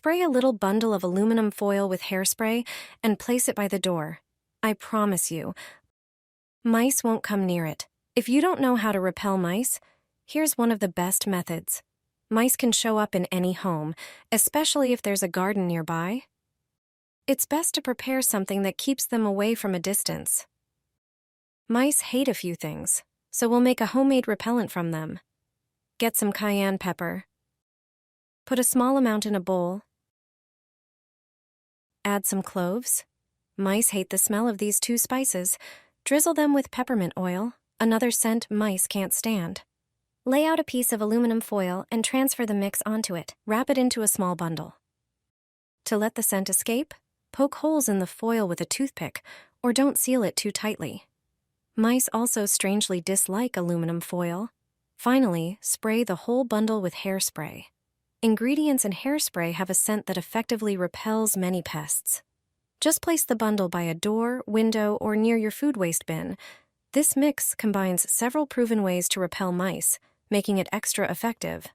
Spray a little bundle of aluminum foil with hairspray and place it by the door. I promise you, mice won't come near it. If you don't know how to repel mice, here's one of the best methods. Mice can show up in any home, especially if there's a garden nearby. It's best to prepare something that keeps them away from a distance. Mice hate a few things, so we'll make a homemade repellent from them. Get some cayenne pepper. Put a small amount in a bowl. Add some cloves. Mice hate the smell of these two spices. Drizzle them with peppermint oil, another scent mice can't stand. Lay out a piece of aluminum foil and transfer the mix onto it. Wrap it into a small bundle. To let the scent escape, poke holes in the foil with a toothpick, or don't seal it too tightly. Mice also strangely dislike aluminum foil. Finally, spray the whole bundle with hairspray. Ingredients in hairspray have a scent that effectively repels many pests. Just place the bundle by a door, window, or near your food waste bin. This mix combines several proven ways to repel mice, making it extra effective.